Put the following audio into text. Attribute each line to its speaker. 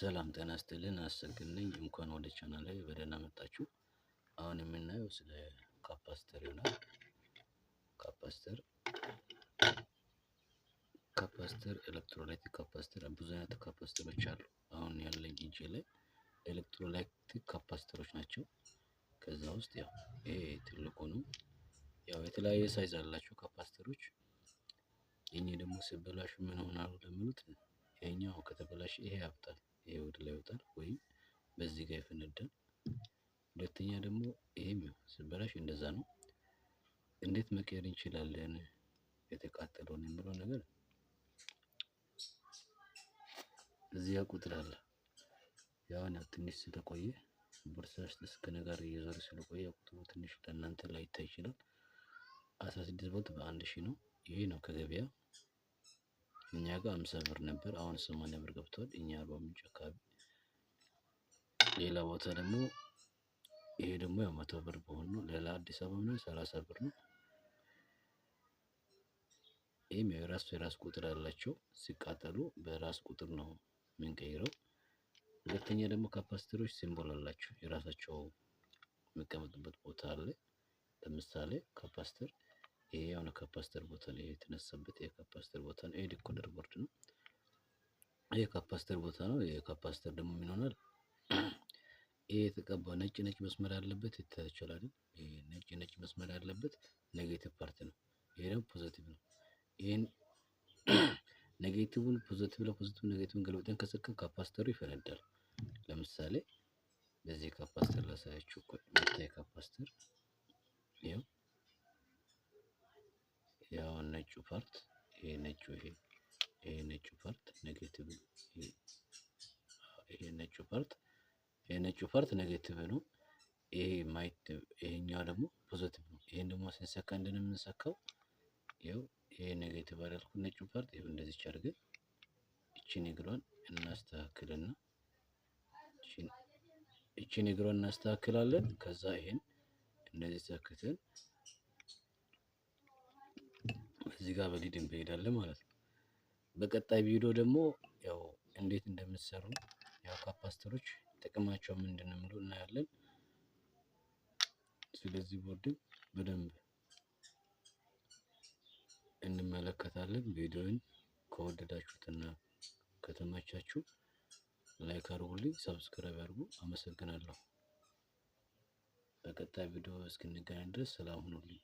Speaker 1: ሰላም ጤና ይስጥልን አሰግድልኝ እንኳን ወደ ቻናሌ በደህና መጣችሁ። አሁን የምናየው ስለ ካፓስተር ይሆናል። ካፓስተር ኤሌክትሮላይቲክ ካፓስተር ብዙ አይነት ካፓስተሮች አሉ። አሁን ያለኝ እጄ ላይ ኤሌክትሮላይቲክ ካፓስተሮች ናቸው። ከዛ ውስጥ ያው ይሄ ትልቁ ነው። ያው የተለያየ ሳይዝ አላቸው ካፓስተሮች። የኚህ ደግሞ ሲበላሹ ምን ሆናሉ ለሚሉት ይሄኛው ከተበላሸ ይሄ ያብጣል፣ ይሄ ወደ ላይ ይወጣል ወይም በዚህ ጋር ይፈነዳል። ሁለተኛ ደግሞ ይሄም ሲበላሽ እንደዛ ነው። እንዴት መቀየር እንችላለን የተቃጠለውን የሚለው ነገር እዚህ ጋር ቁጥር አለ። ያው ትንሽ ስለቆየ ቦርሳ ውስጥ እስከ ነገር እየዞረ ስለቆየ ቁጥሩ ትንሽ ለእናንተ ላይታይ ይችላል። 16 ቮልት በ1000 ነው። ይሄ ነው ከገበያ እኛ ጋር 50 ብር ነበር፣ አሁን 80 ብር ገብቷል። እኛ አርባ ምንጭ አካባቢ። ሌላ ቦታ ደግሞ ይሄ ደግሞ ያው 100 ብር በሆነ ነው። ሌላ አዲስ አበባ ነው 30 ብር ነው። ይሄም የራስ ቁጥር አላቸው። ሲቃጠሉ በራስ ቁጥር ነው የምንቀይረው። ሁለተኛ ደግሞ ካፓስተሮች ሲምቦል አላቸው። የራሳቸው የሚቀመጡበት ቦታ አለ። ለምሳሌ ካፓስተር ይሄ ያው ካፓስተር ቦታ ነው የተነሳበት፣ የካፓስተር ቦታ ነው። ይሄ ዲኮደር ቦርድ ነው። ይሄ ካፓስተር ቦታ ነው። ይሄ ካፓስተር ደግሞ ምን ይሆናል? ይሄ የተቀባው ነጭ መስመር ያለበት ይታያችኋል። ይሄ ነጭ መስመር ያለበት ኔጌቲቭ ፓርት ነው። ይሄ ደግሞ ፖዚቲቭ ነው። ይሄን ኔጌቲቭን ፖዚቲቭ ለፖዚቲቭ ኔጌቲቭን ገልብጠን ከሰካን ካፓስተሩ ይፈነዳል። ለምሳሌ በዚህ ካፓስተር ላሳያችሁ እኮ የምታይ ካፓስተር ያው ነጩ ፓርት ይሄ ነጩ ፓርት ኔጌቲቭ ነው። ይሄ ነጩ ፓርት ኔጌቲቭ ነው። ይሄኛው ደግሞ ፖዚቲቭ ነው። ይሄን ደግሞ ስንሰካ እንደምንሰካው ይኸው ይሄ ኔጌቲቭ አደረኩት። ነጩ ፓርት ይኸው እንደዚህ አድርገን እቺን እግሯን እናስተካክልና እቺን እግሯን እናስተካክላለን። ከዛ ይሄን እንደዚህ ሰክተን እዚህ ጋር በሊድ እንሄዳለን ማለት ነው። በቀጣይ ቪዲዮ ደግሞ ያው እንዴት እንደምትሰሩ ያው ካፓስተሮች ጥቅማቸው ምንድነው የሚለው እናያለን። ስለዚህ ቦርድም በደንብ እንመለከታለን። ቪዲዮውን ከወደዳችሁትና ከተመቻችሁ ላይክ አድርጉልኝ፣ ሰብስክራይብ አድርጉ። አመሰግናለሁ። በቀጣይ ቪዲዮ እስክንገናኝ ድረስ ሰላም ሁኑልኝ።